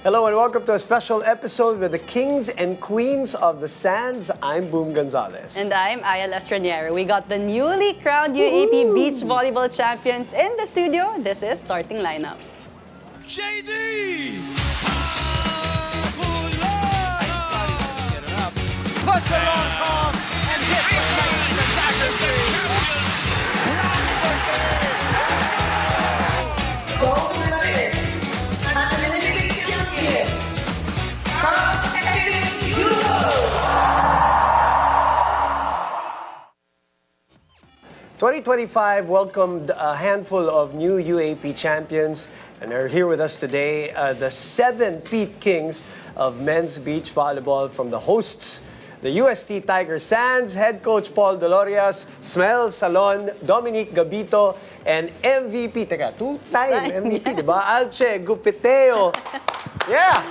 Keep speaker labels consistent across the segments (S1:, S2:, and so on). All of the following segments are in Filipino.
S1: Hello and welcome to a special episode with the kings and queens of the sands. I'm Boom Gonzalez.
S2: And I'm Ayal Estraniero. We got the newly crowned UAP Beach Volleyball Champions in the studio. This is Starting Lineup.
S3: JD! Puts the long toss and hits it nice in the back of the
S1: '25 welcomed a handful of new UAP champions and are here with us today, the 7 Pete Kings of men's beach volleyball from the hosts, the UST Tiger Sands, head coach Paul Dolorias, Smel Salon, Dominique Gabito, and MVP, two-time MVP, di ba? Alche Gupiteo. Yeah!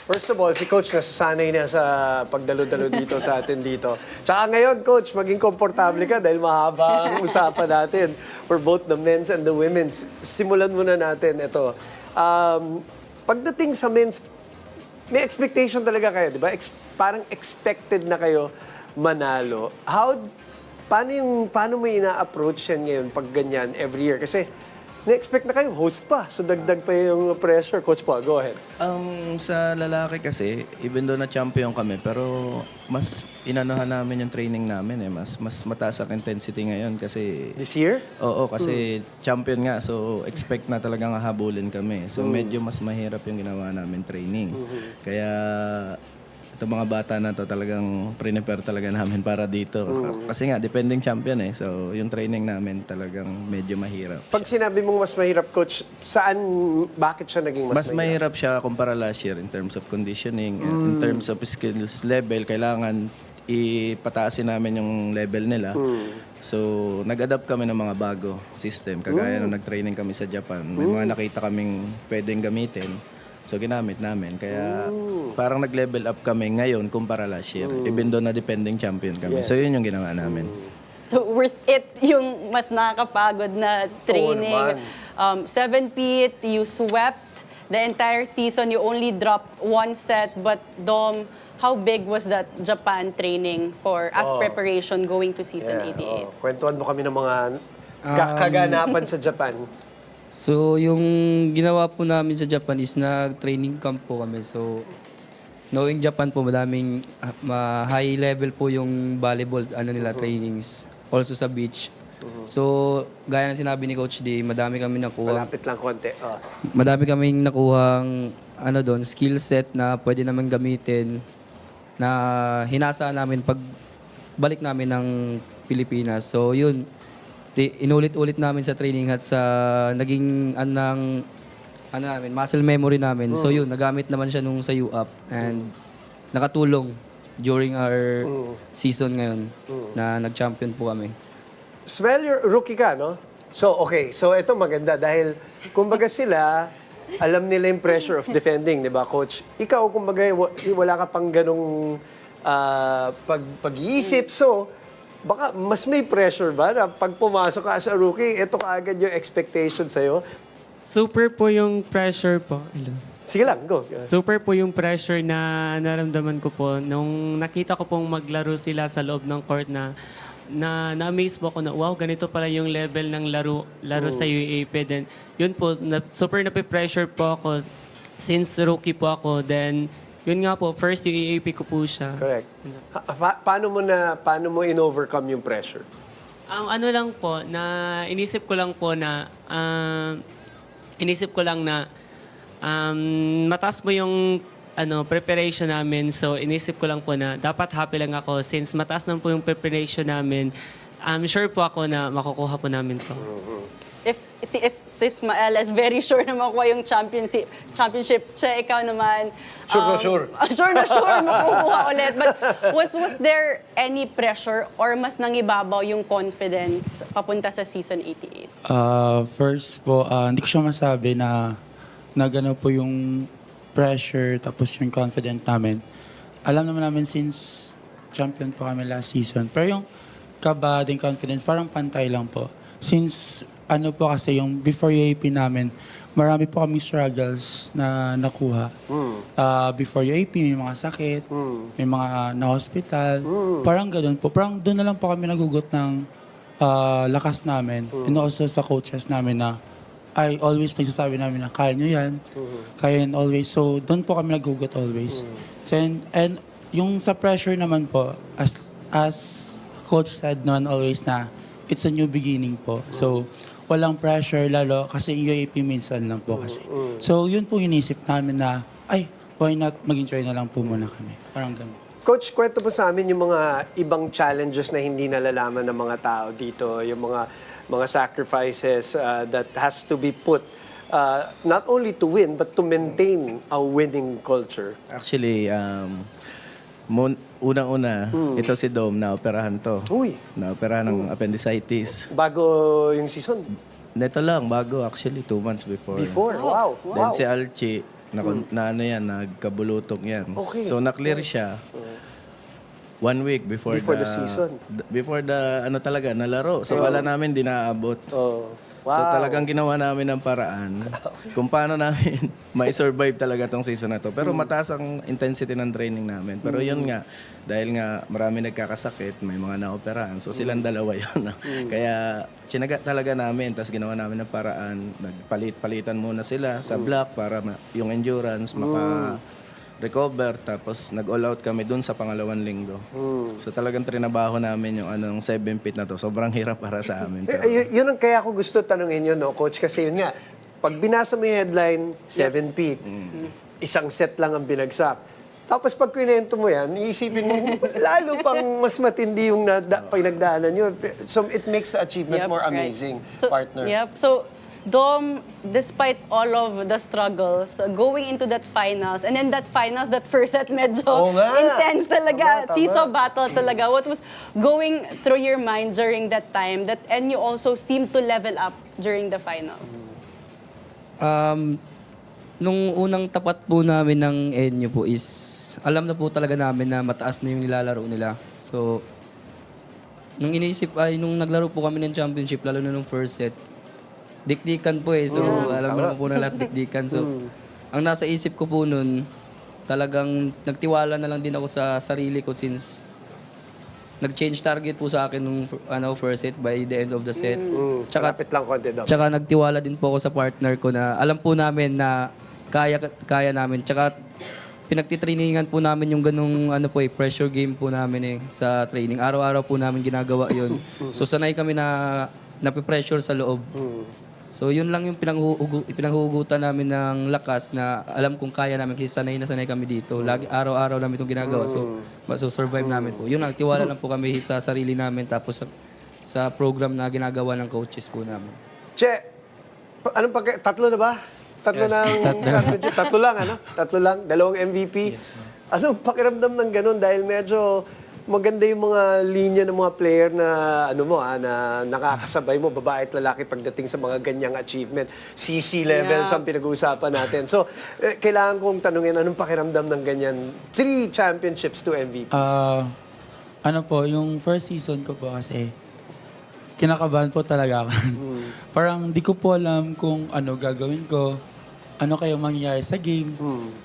S1: First of all, si Coach nasasanay na sa pagdalo-dalo dito sa atin dito. Tsaka ngayon, Coach, maging komportable ka dahil mahaba ang usapan natin for both the men's and the women's. Simulan muna natin ito. Pagdating sa men's, may expectation talaga kayo, di ba? Parang expected na kayo manalo. Paano mo ina-approach yan ngayon pag ganyan every year? Kasi na-expect na kayo, host pa. So dagdag pa yung pressure. Coach Paul, go ahead.
S4: Sa lalaki kasi, even though na champion kami, pero mas inanuhan namin yung training namin eh. Mas mataas ang intensity ngayon kasi...
S1: This year?
S4: Oo, kasi champion nga. So expect na talagang hahabulin kami. So medyo mas mahirap yung ginawa namin training. Kaya itong mga bata na to talagang prepare talaga namin para dito. Kasi nga, depending champion eh. So yung training namin talagang medyo mahirap.
S1: Pag sinabi mong mas mahirap, Coach, bakit siya naging mas
S4: mahirap siya kumpara last year in terms of conditioning, in terms of skills level. Kailangan ipataasin namin yung level nila. So, nag-adapt kami ng mga bago system. Kagaya nung nag-training kami sa Japan, may mga nakita kaming pwedeng gamitin. So, ginamit namin. Kaya parang nag-level up kami ngayon kumpara last year. Even though na depending champion kami.
S1: Yes.
S4: So, yun yung ginawa namin.
S2: So worth it yung mas nakakapagod na training. 7 Pete, you swept the entire season. You only dropped 1 set. But Dom, how big was that Japan training as preparation going to season 88?
S1: Kwentuhan mo kami ng mga kaganapan sa Japan.
S5: So, yung ginawa po namin sa Japan is nag-training camp po kami. So, knowing Japan po, madaming high level po yung volleyball trainings. Also sa beach. So, gaya ng sinabi ni Coach D, madami kami nakuha.
S1: Malapit lang konti.
S5: Madami kaming nakuhang skill set na pwede naman gamitin na hinasa namin pag balik namin ng Pilipinas. So, yun. Inulit-ulit namin sa training at sa naging muscle memory namin. So yun, nagamit naman siya nung sa UAP and nakatulong during our season ngayon na nag-champion po kami.
S1: Smell, your rookie ka, no? So, okay. So, ito maganda dahil kumbaga sila, alam nila yung pressure of defending, di ba, Coach? Ikaw, kumbaga, wala ka pang ganong pag-iisip. So, baka mas may pressure ba na pag pumasok ka as a rookie, ito kaagad yung expectation sa'yo?
S6: Super po yung pressure po. Hello.
S1: Sige lang, go.
S6: Super po yung pressure na naramdaman ko po nung nakita ko pong maglaro sila sa loob ng court na-amaze po ako na, wow, ganito pala yung level ng laro sa UAP. Then, yun po, super nape-pressure po ako since rookie po ako. Then, yun nga po, first UAP ko po siya.
S1: Correct. Paano mo in-overcome yung pressure?
S6: Ang ano lang po, inisip ko lang na mataas mo yung preparation namin. So, inisip ko lang po na dapat happy lang ako since mataas naman po yung preparation namin. I'm sure po ako na makukuha po namin to.
S2: If si Ismael is very sure na makuha yung championship, siya, ikaw naman,
S1: Sure na sure.
S2: Sure na sure, makukuha ulit. But was there any pressure or mas nangibabaw yung confidence papunta sa season 88?
S7: First po, hindi ko siya masabi na gano'n po yung pressure tapos yung confident namin. Alam naman namin since champion po kami last season. Pero yung kaba din confidence, parang pantay lang po. Since ano po kasi yung before UAP namin, marami po kaming struggles na nakuha. Before UAP, may mga sakit, may mga na-hospital. Parang ganun po. Parang doon na lang po kami nagugot ng lakas namin. And also sa coaches namin na ay always nagsasabi namin na kaya nyo yan. Kaya yan always. So doon po kami nagugot always. So, and yung sa pressure naman po, as coach said naman always na it's a new beginning po. So walang pressure lalo kasi UAP minsan lang po kasi. So yun po inisip namin na ay why not mag-enjoy na lang po muna kami. Parang ganun.
S1: Coach, kwento po sa amin yung mga ibang challenges na hindi nalalaman ng mga tao dito, yung mga sacrifices that has to be put not only to win but to maintain a winning culture.
S4: Actually, unang-una, ito si Dom, naoperahan to.
S1: Uy,
S4: Naoperahan ng appendicitis.
S1: bago yung season.
S4: Neto lang, bago actually, 2 months before.
S1: Before, wow.
S4: Then si Alchi, na ano yan, nagkabulutong yan.
S1: Okay.
S4: So na-clear siya 1 week before
S1: the season.
S4: Before the ano talaga, nalaro. So wala namin di naaabot.
S1: Oh, wow.
S4: So talagang ginawa namin ng paraan kung paano namin mai-survive talaga tong season na to. Pero mataas ang intensity ng training namin. Pero yun nga, dahil nga marami nagkakasakit, may mga naoperahan. So silang dalawa yun. Kaya tsinaga talaga namin, tapos ginawa namin ng paraan. Nagpalit-palitan muna sila sa block para yung endurance maka-recover. Tapos nag-all out kami dun sa pangalawang linggo. So talagang trinabaho namin yung anong 7 feet na to. Sobrang hirap para sa amin. Pero,
S1: Yun ang kaya ko gusto tanungin yun, no, Coach, kasi yun nga, pag binasa mo yung headline, 7 feet, isang set lang ang binagsak. Tapos pag kinento mo yan, iisipin mo, lalo pang mas matindi yung pinagdaanan nyo. So it makes the achievement more
S2: right.
S1: amazing,
S2: So,
S1: partner.
S2: Yep. So, Dom, despite all of the struggles, going into that finals, and then that finals, that first set medyo
S1: Oo nga.
S2: intense talaga.
S1: Tama.
S2: Seesaw battle talaga. What was going through your mind during that time? And you also seemed to level up during the finals.
S5: Nung unang tapat po namin ng Enyo po is, alam na po talaga namin na mataas na yung nilalaro nila. So, nung naglaro po kami ng championship, lalo na nung first set, dikdikan po eh. So, alam naman po na lahat dikdikan. So, ang nasa isip ko po nun, talagang nagtiwala na lang din ako sa sarili ko since nag-change target po sa akin nung first set by the end of the set.
S1: Lapit lang konti, Dom.
S5: Tsaka nagtiwala din po ako sa partner ko na alam po namin na kaya namin. Tsaka pinagtitrainingan po namin yung ganung pressure game po namin sa training. Araw-araw po namin ginagawa yun. So sanay kami na napipressure sa loob. So yun lang yung pinanghuhugutan namin ng lakas na alam kong kaya namin kasi sanay na sanay kami dito. Lagi araw-araw namin itong ginagawa. So survive namin po. Yun lang, tiwala lang po kami sa sarili namin tapos sa program na ginagawa ng coaches po namin.
S1: Che, tatlo na ba? Tatlo lang, ano? Tatlo lang, 2 MVP. Anong pakiramdam ng ganun? Dahil medyo maganda yung mga linya ng mga player na na nakakasabay mo, babae at lalaki pagdating sa mga ganyang achievement. CC levels ang pinag-uusapan natin. So, kailangan kong tanungin, anong pakiramdam ng ganyan? 3 championships, 2 MVP.
S7: Yung first season ko po kasi, kinakabahan po talaga ako. Parang di ko po alam kung ano gagawin ko, ano kayong mangyayari sa game.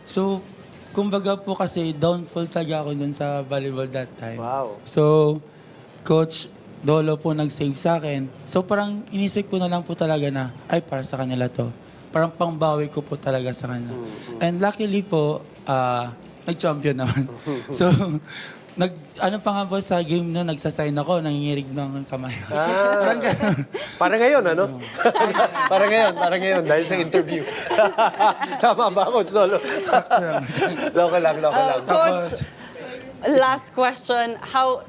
S7: So, kumbaga po kasi downfall talaga ako dun sa volleyball that time.
S1: Wow.
S7: So, Coach Dolo po nag-save sa akin. So, parang inisip ko na lang po talaga na, ay, para sa kanila to. Parang pangbawi ko po talaga sa kanila. And luckily po, nag-champion naman. So, pa nga po sa game na nagsasign ako, nangingirig ng kamay. Parang gano'n.
S1: Para ngayon, ano? para ngayon, dahil sa interview. Tama ba, Coach Dolo? Loko lang.
S2: Coach, last question. How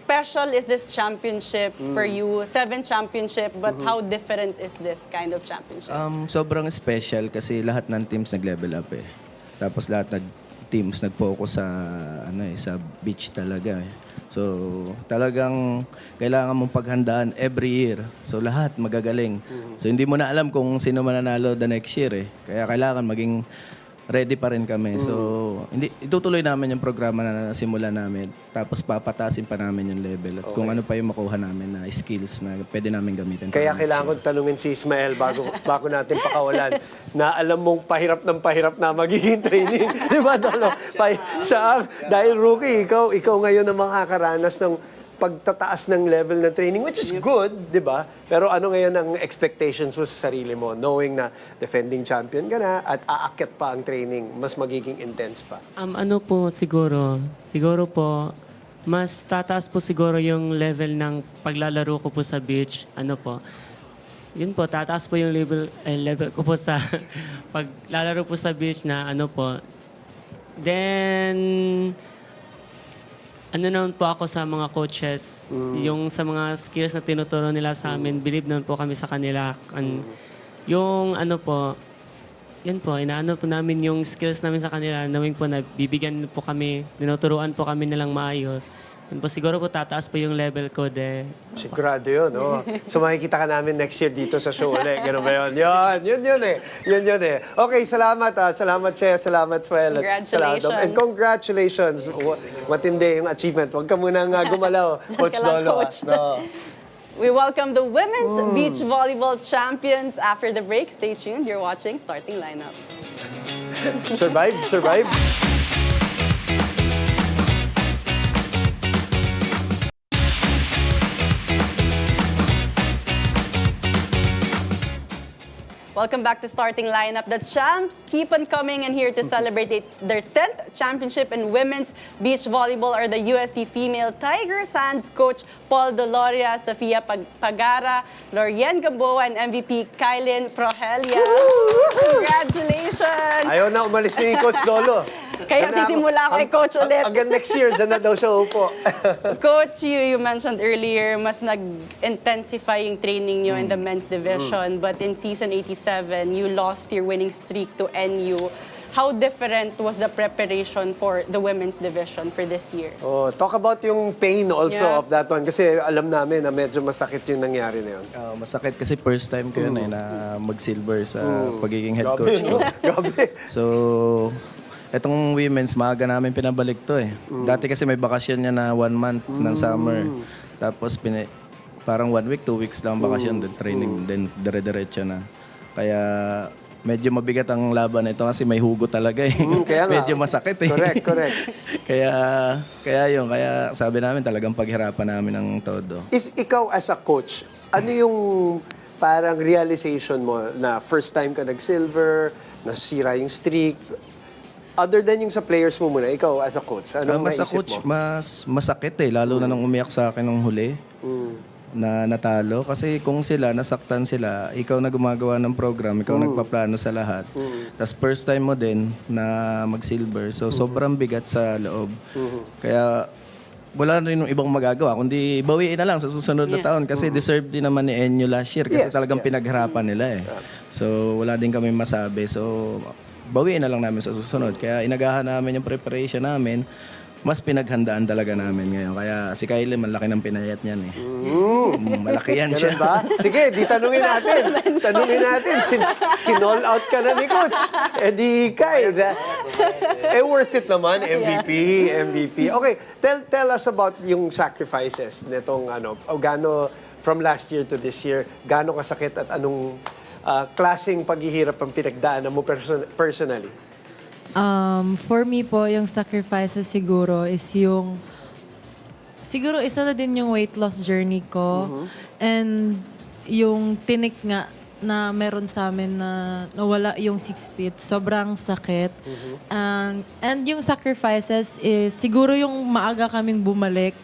S2: special is this championship for you? 7 championship, but how different is this kind of championship?
S4: sobrang special kasi lahat ng teams nag-level up eh. Tapos lahat teams nag-focus sa beach talaga eh. So, talagang kailangan mong paghandaan every year. So, lahat magagaling. So, hindi mo na alam kung sino mananalo the next year eh. Kaya kailangan maging ready pa rin kami. So, itutuloy namin yung programa na nasimulan namin. Tapos papatasin pa namin yung level. At kung ano pa yung makuha namin na skills na pwede namin gamitin.
S1: Kaya kailangan ko tanungin si Ismael bago natin pakawalan na alam mong pahirap ng pahirap na magiging training. Di ba, Dolo? Dahil rookie, ikaw ngayon ang makakaranas ng pagtataas ng level ng training, which is good, di ba? Pero ano ngayon ang expectations mo sa sarili mo, knowing na defending champion ka na at aakyat pa ang training, mas magiging intense pa?
S6: Ano po siguro po, mas tataas po siguro yung level ng paglalaro ko po sa beach. Ano po, yun po, tataas po yung level ko po sa paglalaro po sa beach na ano po. Then, ano naman po ako sa mga coaches, yung sa mga skills na tinuturo nila sa amin, believe naman po kami sa kanila. Yung ano po, yun po, inaano po namin yung skills namin sa kanila, knowing po na bibigyan po kami, tinuturuan po kami nilang maayos. Yun po, siguro po tataas po yung level ko de.
S1: Sigurado yun, oh. So makikita ka namin next year dito sa show ulit. Ganun ba yun? Yun eh. Okay, salamat Salamat, Che. Salamat, Swell.
S2: Congratulations.
S1: Salamat. And congratulations. Matindi yung achievement. Huwag ka munang gumalaw, Coach
S2: ka lang,
S1: Lolo.
S2: Coach.
S1: No.
S2: We welcome the women's beach volleyball champions after the break. Stay tuned. You're watching Starting Lineup.
S1: Survive.
S2: Welcome back to Starting Lineup. The champs keep on coming and here to celebrate their 10th championship in women's beach volleyball are the UST Female Tiger Sands coach Paul Doloria, Sofia Pagara, Lorien Gamboa, and MVP Kylin Prohelia. Congratulations!
S1: Ayaw na umalis ni Coach Lolo.
S2: Kaya sisimula ako kay Coach ulit.
S1: Hanggang next year, dyan na daw siya upo.
S2: Coach, you mentioned earlier, mas nag-intensify yung training nyo in the men's division. But in season 87, you lost your winning streak to NU. How different was the preparation for the women's division for this year?
S1: Oh, talk about yung pain also
S2: Yeah.
S1: of that one. Kasi alam namin na medyo masakit yung nangyari na yun.
S4: Masakit kasi first time ko yun na mag-silver sa pagiging head coach ko.
S1: Grabe.
S4: So, etong women's, maaga namin pinabalik to eh. Dati kasi may bakasyon niya na 1 month ng summer. Tapos parang 1 week, 2 weeks lang bakasyon, then training, then dire-diretso na. Kaya medyo mabigat ang laban ito kasi may hugot talaga eh.
S1: Kaya nga.
S4: Medyo masakit eh.
S1: Correct.
S4: Kaya sabi namin talagang paghirapan namin ng todo.
S1: Ikaw as a coach, ano yung parang realization mo na first time ka nag-silver, nasira yung streak? Other than yung sa players mo muna, ikaw as a coach, anong
S4: Mas
S1: naisip
S4: coach,
S1: mo?
S4: mas masakit eh. Lalo na nung umiyak sa akin nung huli na natalo. Kasi kung nasaktan sila, ikaw na gumagawa ng program, ikaw nagpaplano sa lahat. Tapos first time mo din na mag-silver. So sobrang bigat sa loob. Kaya wala rin yung ibang magagawa, kundi bawiin na lang sa susunod na taon. Kasi deserve din naman ni Enyo last year. Kasi talagang pinaghirapan nila eh. So wala din kami masabi. So bawiin na lang namin sa susunod. Kaya inagahan namin yung preparation namin. Mas pinaghandaan talaga namin ngayon. Kaya si Kylie, malaki ng pinayat niyan eh. Malaki yan siya.
S1: Ganun ba? Sige, tanungin natin. Since kinall out ka na ni Coach, di Kyle. Worth it naman, MVP. Okay, tell us about yung sacrifices nitong gaano from last year to this year, gaano kasakit at anong klaseng paghihirap ang pinagdaanan mo personally?
S8: For me po, yung sacrifices siguro is siguro isa na din yung weight loss journey ko. And yung tinik nga na meron sa amin na nawala yung 6 feet. Sobrang sakit. And yung sacrifices is siguro yung maaga kaming bumalik.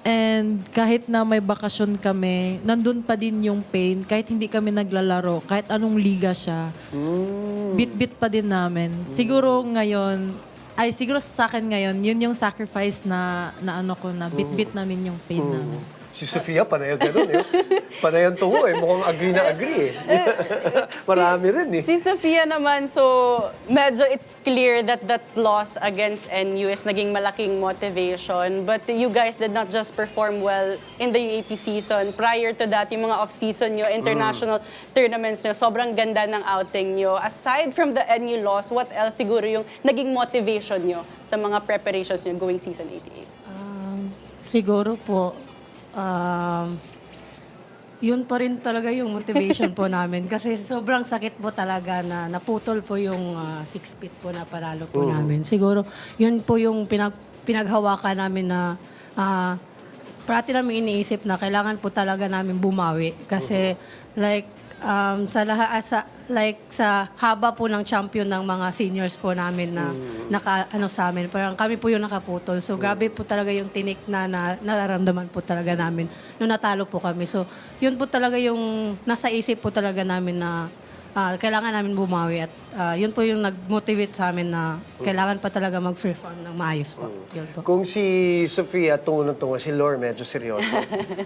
S8: And kahit na may bakasyon kami, nandun pa din yung pain. Kahit hindi kami naglalaro, kahit anong liga siya, bit-bit pa din namin. Siguro sa akin ngayon, yun yung sacrifice na bit-bit namin yung pain namin.
S1: Si Sofia, panayag ganun eh. Panayan tungo eh. Mukhang agree na agree eh. Marami rin eh.
S2: Si Sofia naman, so medyo it's clear that that loss against NU is naging malaking motivation. But you guys did not just perform well in the UAP season. Prior to that, yung mga off-season nyo, international tournaments nyo, sobrang ganda ng outing nyo. Aside from the NU loss, what else siguro yung naging motivation nyo sa mga preparations nyo going season 88?
S9: Siguro po, yun pa rin talaga yung motivation po namin. Kasi sobrang sakit po talaga na naputol po yung 6 feet po na panalo po namin. Siguro, yun po yung pinaghawakan namin na parati namin iniisip na kailangan po talaga namin bumawi. Kasi like, sa haba po ng champion ng mga seniors po namin na sa amin, parang kami po yung nakaputol. So grabe po talaga yung tinik na nararamdaman po talaga namin nung natalo po kami. So yun po talaga yung nasa isip po talaga namin na kailangan namin bumawi at yun po yung nag-motivate sa amin na kailangan pa talaga mag-perform ng maayos po. Yun po.
S1: Kung si Sofia tungo ng tungo, si Lore medyo seryoso.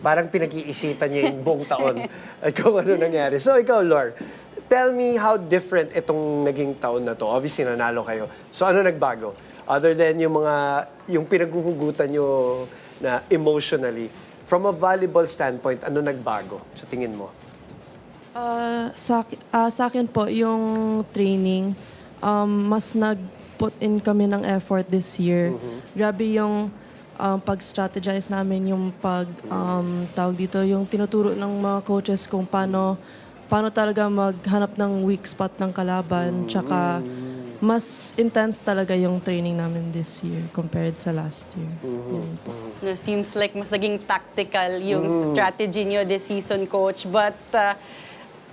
S1: Parang pinag-iisipan niya yung buong taon at kung ano nangyari. So ikaw, Lore, tell me how different itong naging taon na to. Obviously, nanalo kayo. So ano nagbago? Other than yung pinaghuhugutan nyo na emotionally, from a volleyball standpoint, ano nagbago sa tingin mo?
S10: Sa akin po, yung training, mas nag-put in kami ng effort this year. Grabe yung pag-strategize namin, yung tawag dito, yung tinuturo ng mga coaches kung paano talaga maghanap ng weak spot ng kalaban. Tsaka, mas intense talaga yung training namin this year compared sa last year. Yun po.
S2: No, seems like mas naging tactical yung strategy nyo this season, Coach. But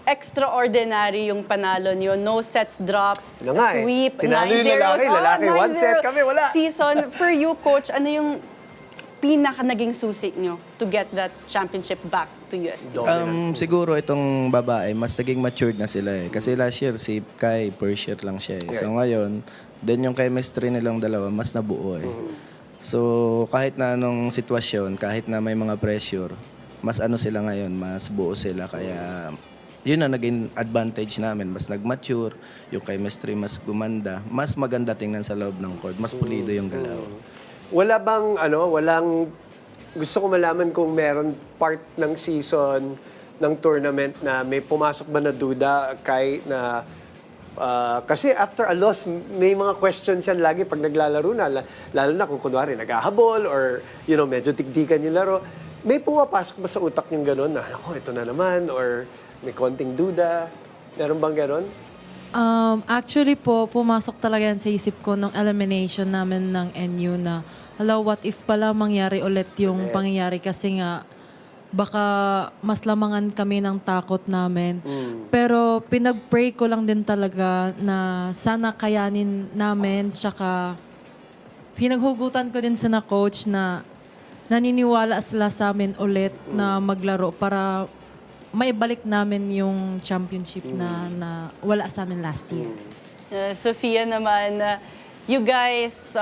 S2: extraordinary yung panalo nyo. No sets drop,
S1: Yun nga eh.
S2: sweep, 9-0.
S1: Tinalo yung lalaki, 1 set kami, wala.
S2: Season, for you, Coach, ano yung pinaka naging susi nyo to get that championship back to UST?
S4: Siguro itong babae, mas naging matured na sila eh. Kasi last year, si Kai, first year lang siya eh. So ngayon, then yung chemistry nilang dalawa, mas nabuo eh. So kahit na anong sitwasyon, kahit na may mga pressure, mas ano sila ngayon, mas buo sila. Kaya yun ang naging advantage namin. Mas nag-mature, yung chemistry mas gumanda, mas maganda tingnan sa loob ng court, mas pulido yung galaw.
S1: Wala bang, gusto ko malaman kung meron part ng season ng tournament na may pumasok ba na duda kahit na, kasi after a loss, may mga questions yan lagi pag naglalaro na, lalo na kung kunwari naghahabol or, medyo tigdikan yung laro. May pumapasok ba sa utak yung gano'n na, ako, ito na naman, or may konting duda? Meron bang gano'n?
S8: Actually po, pumasok talaga yan sa isip ko nung elimination namin ng NU na, what if pala mangyari ulit yung pangyayari kasi nga baka mas lamangan kami ng takot namin. Pero pinag-pray ko lang din talaga na sana kayanin namin, tsaka pinaghugutan ko din sa coach na naniniwala sila sa amin ulit na maglaro para maibalik namin yung championship na wala sa amin last year.
S2: Sofia naman, you guys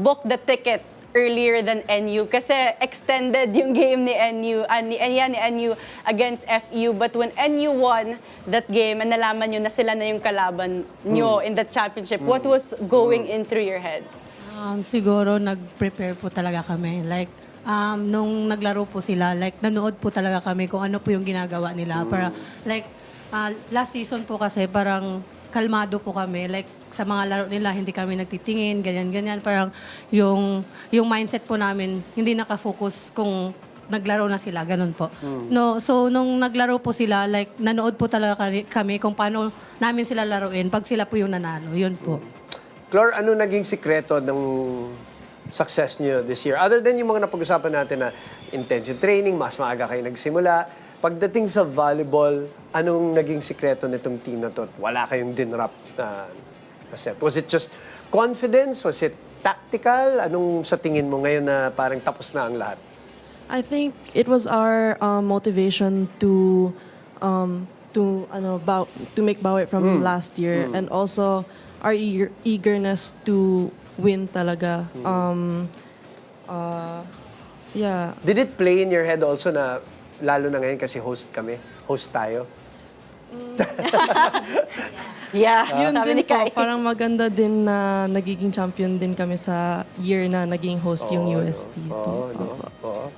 S2: booked the ticket earlier than NU kasi extended yung game ni NU against FU. But when NU won that game, nalaman nyo na sila na yung kalaban nyo in the championship, what was going in through your head?
S9: Siguro nag-prepare po talaga kami. Like, nung naglaro po sila, like, nanood po talaga kami kung ano po yung ginagawa nila. Para, like, last season po kasi parang kalmado po kami. Like, sa mga laro nila, hindi kami nagtitingin, ganyan-ganyan. Parang yung mindset po namin, hindi nakafocus kung naglaro na sila, ganun po. No, so, nung naglaro po sila, like, nanood po talaga kami kung paano namin sila laruin pag sila po yung nanalo. Yun po.
S1: Clore, ano naging sikreto ng success niyo this year? Other than yung mga napag-usapan natin na intensive training, mas maaga kayo nagsimula. Pagdating sa volleyball, anong naging sikreto nitong team na to? Wala kayong dinrap na set. Was it just confidence? Was it tactical? Anong sa tingin mo ngayon na parang tapos na ang lahat?
S10: I think it was our motivation to make bawi from last year, and also our eagerness to win talaga. Yeah.
S1: Did it play in your head also na lalo na ngayon kasi host kami. Host tayo.
S2: Yeah,
S10: Yun
S2: sabi
S10: din
S2: ni Kai.
S10: po, parang maganda din na nagiging champion din kami sa year na naging host yung UST.
S1: Oo, no? Oo.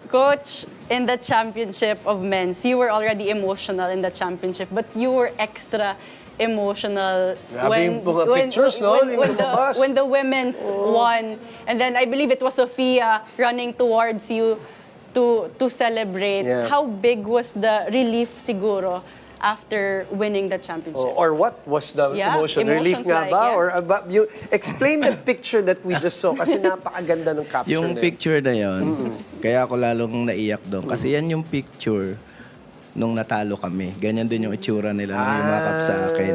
S2: Coach, in the championship of men's, you were already emotional in the championship, but you were extra emotional
S1: Grabe yung mga pictures, no? Yung lumabas.
S2: when the women's won. And then I believe it was Sophia running towards you to celebrate.
S1: Yeah.
S2: How big was the relief siguro after winning the championship?
S1: Or what was the
S2: Yeah,
S1: emotion? Relief
S2: emotions
S1: nga
S2: like,
S1: ba?
S2: yeah.
S1: Or you explain the picture that we just saw kasi napakaganda ng capture
S4: Yung
S1: na yun.
S4: picture na yon, kaya ako lalong naiyak doon. Kasi yan yung picture nung natalo kami. Ganyan din yung itsura nila nung yumakap sa akin.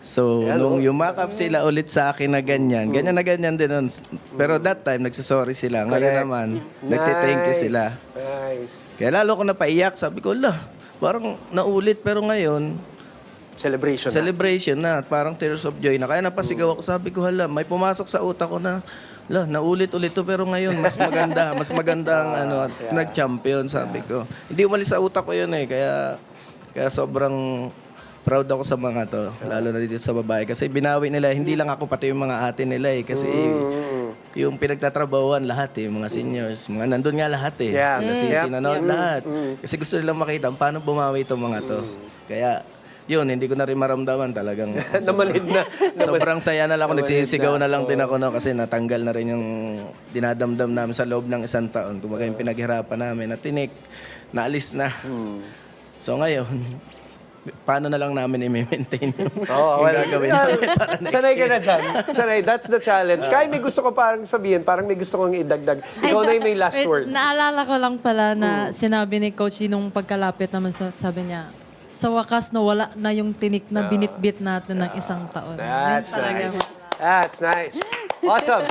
S4: So,
S1: Ayan,
S4: nung
S1: oh.
S4: yumakap sila ulit sa akin na ganyan, ganyan na ganyan din nun. Pero that time, nagsasorry sila. Ngayon
S1: Correct.
S4: naman, nagte-thank you sila.
S1: Nice.
S4: Kaya lalo ko napaiyak. Sabi ko, lah, parang naulit. Pero ngayon,
S1: Celebration.
S4: celebration na. Parang tears of joy na. Kaya napasigaw ako. Sabi ko, hala, may pumasok sa utak ko na, lah, naulit-ulit to. Pero ngayon, mas maganda. Mas magandang nag-champion, sabi ko. Hindi umalis sa utak ko yun eh. Kaya sobrang proud ako sa mga to. Lalo na dito sa babae. Kasi binawi nila, hindi lang ako, pati yung mga ate nila eh. Kasi yung pinagtatrabahuan lahat eh. Mga seniors. Mga nandun nga lahat eh.
S1: Yeah.
S4: Sila si Sinanod, lahat. Kasi gusto nilang makita paano bumawi itong mga to. Kaya, yun, hindi ko na rin maramdaman talagang.
S1: Namalid na.
S4: Sobrang saya na lang ako. Nagsisigaw na lang din ako no, kasi natanggal na rin yung dinadamdam namin sa loob ng isang taon. Kumbaga yung pinaghirapan namin, natinik, naalis na. So ngayon, paano na lang namin i-maintain yung gagawin namin para next
S1: Sanay ka
S4: year.
S1: na dyan. Sanay, that's the challenge. Kaya may gusto ko parang sabihin, parang may gusto kong idagdag. Ikaw na yung may last
S8: Wait,
S1: word.
S8: Naalala ko lang pala na sinabi ni Coach nung pagkalapit naman sabi niya, sa wakas na wala na yung tinik na binitbit natin ng isang taon.
S1: That's
S8: Yun talaga.
S1: nice. That's nice. Awesome.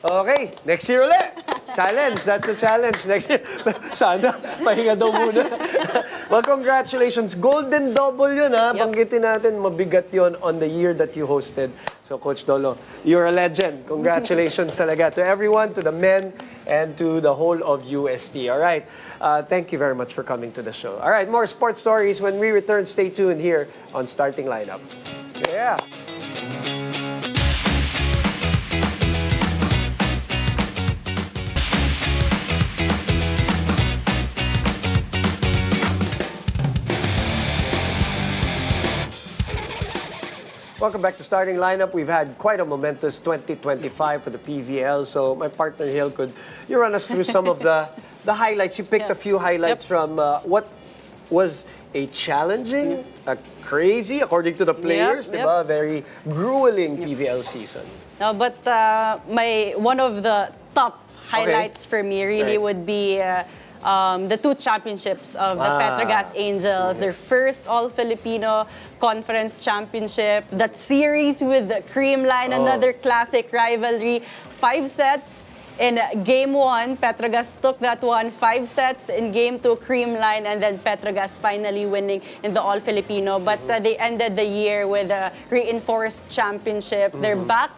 S1: Okay, next year ulit. Challenge, that's the challenge. Next year. Sana, pahinga daw muna. Well, congratulations. Golden double yun, ha? Banggitin natin, mabigat yun on the year that you hosted. So, Coach Dolo, you're a legend. Congratulations talaga to everyone, to the men, and to the whole of UST. All right. Thank you very much for coming to the show. All right, more sports stories when we return. Stay tuned here on Starting Lineup. Yeah. Welcome back to Starting Lineup. We've had quite a momentous 2025 for the PVL. So my partner Hill, could you run us through some of the highlights? You picked a few highlights from what was a challenging, a crazy, according to the players, diba? Very grueling PVL season.
S2: No, but one of the top highlights for me really would be the two championships of the Petrogas Angels, their first All-Filipino Conference Championship, that series with the Creamline, another classic rivalry, 5 sets. In Game 1, Petrogas took that one, 5 sets. In Game 2, Creamline, and then Petrogas finally winning in the All-Filipino. But they ended the year with a reinforced championship. They're back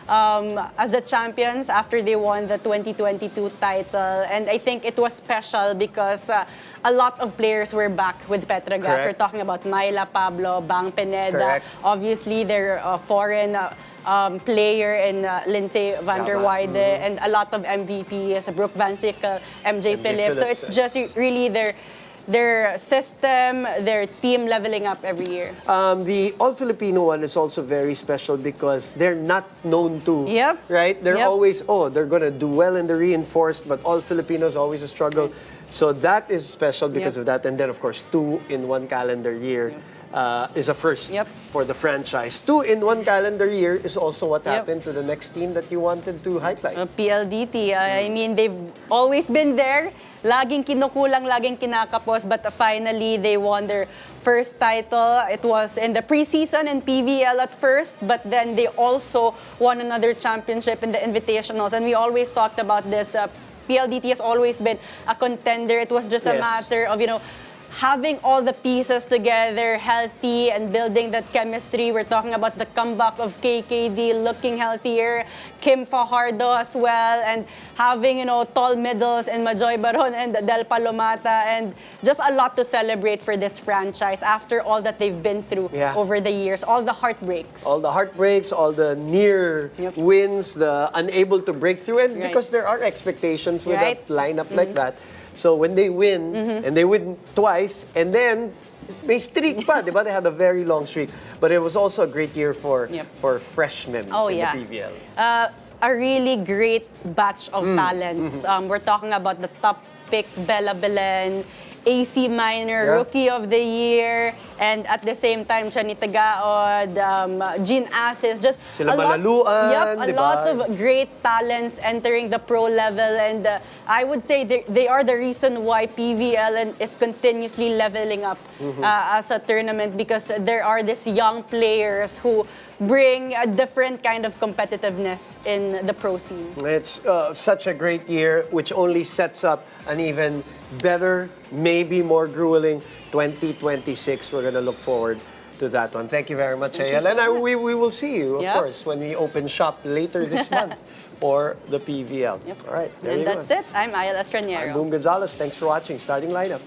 S2: as the champions after they won the 2022 title. And I think it was special because a lot of players were back with Petrogas.
S1: Correct.
S2: We're talking about Myla Pablo, Bang Pineda.
S1: Correct.
S2: Obviously, their foreign player in Lindsay van der Weide, and a lot of MVPs, Brooke Van Sickle, MJ Phillips. So it's just really their system, their team leveling up every year.
S1: The All-Filipino one is also very special because they're not known to,
S2: Yep.
S1: right? They're
S2: Yep.
S1: always, they're going to do well in the reinforced, but All-Filipino is always a struggle. So that is special because
S2: Yep.
S1: of that. And then, of course, 2 in 1 calendar year is a first
S2: Yep.
S1: for the franchise. 2 in 1 calendar year is also what
S2: Yep.
S1: happened to the next team that you wanted to highlight.
S2: PLDT, I mean, they've always been there. Laging kinukulang, laging kinakapos, but finally they won their first title. It was in the preseason in PVL at first, but then they also won another championship in the Invitationals. And we always talked about this. PLDT has always been a contender. It was just a
S1: Yes.
S2: matter of, having all the pieces together, healthy, and building that chemistry. We're talking about the comeback of KKD looking healthier, Kim Fajardo as well, and having, tall middles and Majoy Baron and Del Palomata, and just a lot to celebrate for this franchise after all that they've been through over the years, all the heartbreaks.
S1: All the heartbreaks, all the near wins, the unable to break through, and
S2: Right.
S1: because there are expectations with
S2: Right.
S1: that lineup like that. So when they win, and they win twice, and then may streak pa, di ba? They had a very long streak. But it was also a great year for freshmen
S2: Oh,
S1: in
S2: yeah.
S1: the PVL.
S2: A really great batch of talents. We're talking about the top pick, Bella Belen, AC Minor, Rookie of the Year, and at the same time, Chani Tagaod, Jean Assis, just
S1: Sila Malaluan,
S2: a
S1: di ba?
S2: lot of great talents entering the pro level, and I would say they are the reason why PVL is continuously leveling up as a tournament, because there are these young players who bring a different kind of competitiveness in the pro scene.
S1: It's such a great year, which only sets up an even better, maybe more grueling 2026. We're going to look forward to that one. Thank you very much, Ayala. And we will see you, of course, when we open shop later this month for the PVL. All right, there
S2: And
S1: you go.
S2: that's it. I'm Ayala Estraniero.
S1: I'm Boom Gonzalez. Thanks for watching Starting Lineup.